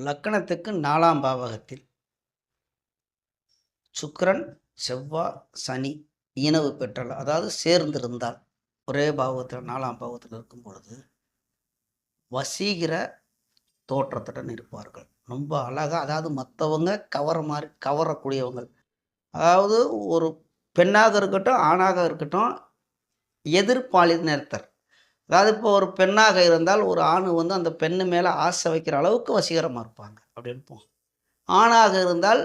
லக்கணத்துக்கு 4ஆம் பாவகத்தில் சுக்கிரன், செவ்வாய், சனி இணவு பெற்றால், அதாவது சேர்ந்திருந்தால், ஒரே பாவகத்தில் 4ஆம் பாவத்தில் இருக்கும் பொழுது வசீகர தோற்றத்துடன் இருப்பார்கள். ரொம்ப அழகாக, அதாவது மற்றவங்க கவரக்கூடியவங்க. அதாவது ஒரு பெண்ணாக இருக்கட்டும், ஆணாக இருக்கட்டும், எதிர்பாலினத்தர். அதாவது இப்போ ஒரு பெண்ணாக இருந்தால் ஒரு ஆண் அந்த பெண்ணு மேலே ஆசை வைக்கிற அளவுக்கு வசீகரமாக இருப்பாங்க அப்படி இருப்போம். ஆணாக இருந்தால்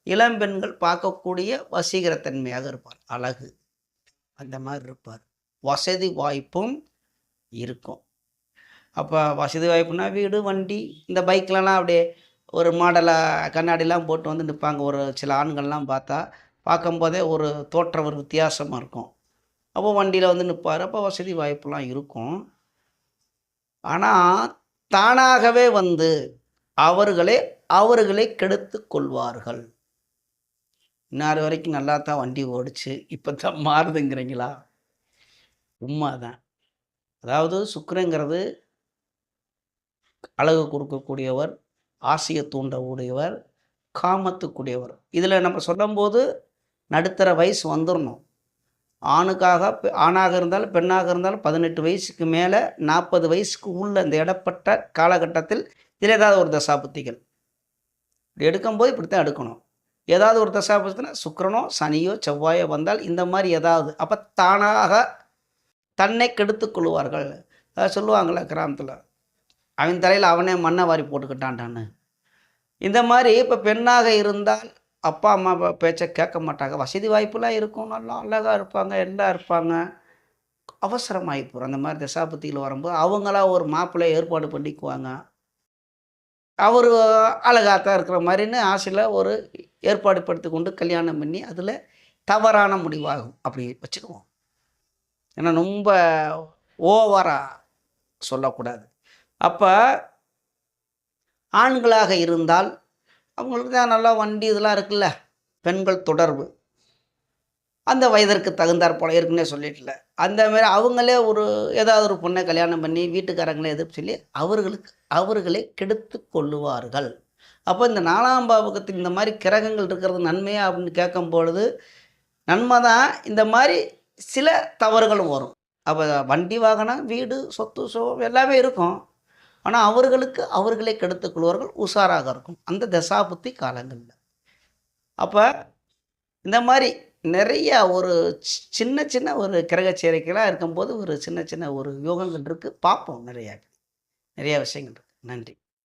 இளம்பெண்கள் பார்க்கக்கூடிய வசீகரத்தன்மையாக இருப்பார். அழகு அந்த மாதிரி இருப்பார். வசதி வாய்ப்பும் இருக்கும். அப்போ வசதி வாய்ப்புனா வீடு, வண்டி, இந்த பைக்லலாம் அப்படியே ஒரு மாடலாக கண்ணாடிலாம் போட்டு நிற்பாங்க. ஒரு சில ஆண்கள்லாம் பார்க்கும்போதே ஒரு தோற்றம் ஒரு வித்தியாசமாக இருக்கும். அப்போ வண்டியில் நிற்பார். அப்போ வசதி வாய்ப்புலாம் இருக்கும். ஆனால் தானாகவே அவர்களே கெடுத்து கொள்வார்கள். இன்னார் வரைக்கும் நல்லா தான் வண்டி ஓடிச்சு, இப்போ தான் மாறுதுங்கிறீங்களா? உண்மைதான். அதாவது சுக்கிரங்கிறது அழகு கொடுக்கக்கூடியவர், ஆசையை தூண்டக்கூடியவர், காமத்துக்குரியவர். இதில் நம்ம சொல்லும்போது நடுத்தர வயசு வந்துடணும். ஆணாக இருந்தாலும் பெண்ணாக இருந்தாலும் 18 வயசுக்கு மேலே 40 வயசுக்கு உள்ள இந்த இடப்பட்ட காலகட்டத்தில் இதில் ஏதாவது ஒரு தசாபுத்திகள் இப்படி எடுக்கும்போது இப்படித்தான் எடுக்கணும். ஏதாவது ஒரு தசாபுத்தினா சுக்கிரனோ சனியோ செவ்வாயோ வந்தால் இந்த மாதிரி ஏதாவது அப்போ தானாக தன்னை கெடுத்து கொள்வார்கள். சொல்லுவாங்கள்ல கிராமத்தில், அவன் தலையில் அவனே மண்ணை வாரி போட்டுக்கிட்டான்டான்னு. இந்த மாதிரி இப்போ பெண்ணாக இருந்தால் அப்பா அம்மா பேச்சை கேட்க மாட்டாங்க. வசதி வாய்ப்புலாம் இருக்கும், நல்லா அழகாக இருப்பாங்க, எல்லாம் இருப்பாங்க. அவசரமாகி போகிறோம். அந்த மாதிரி தசாபுத்திகள் வரும்போது அவங்களா ஒரு மாப்பிள்ளை ஏற்பாடு பண்ணிக்குவாங்க. அவர் அழகாக தான் இருக்கிற மாதிரின்னு ஆசையில் ஒரு ஏற்பாடு படுத்தி கொண்டு கல்யாணம் பண்ணி அதில் தவறான முடிவாகும். அப்படி வச்சுக்குவோம். ஏன்னா ரொம்ப ஓவராக சொல்லக்கூடாது. அப்போ ஆண்களாக இருந்தால் அவங்களுக்கு தான் நல்லா வண்டி இதெல்லாம் இருக்குல்ல, பெண்கள் தொடர்பு அந்த வயதிற்கு தகுந்தாற் போல இருக்குன்னே சொல்லிட்டல. அந்தமாரி அவங்களே ஏதாவது ஒரு பொண்ணை கல்யாணம் பண்ணி வீட்டுக்காரங்களே எதிர்ப்பு சொல்லி அவர்களே கெடுத்து கொள்ளுவார்கள். அப்போ இந்த 4ஆம் பாவகத்தில் இந்த மாதிரி கிரகங்கள் இருக்கிறது நன்மையா அப்படின்னு கேட்கும் பொழுது நன்மை தான். இந்த மாதிரி சில தவறுகளும் வரும். அப்போ வண்டி வாகனம், வீடு, சொத்து எல்லாமே இருக்கும். ஆனால் அவர்களே கெடுத்து கொள்வார்கள். உஷாராக இருக்கும் அந்த தசாபுத்தி காலங்களில். அப்போ இந்த மாதிரி நிறைய ஒரு சின்ன ஒரு கிரக சேர்க்கைகளாக இருக்கும்போது ஒரு சின்ன ஒரு யோகங்கள் இருக்குது. பார்ப்போம். நிறைய விஷயங்கள் இருக்குது. நன்றி.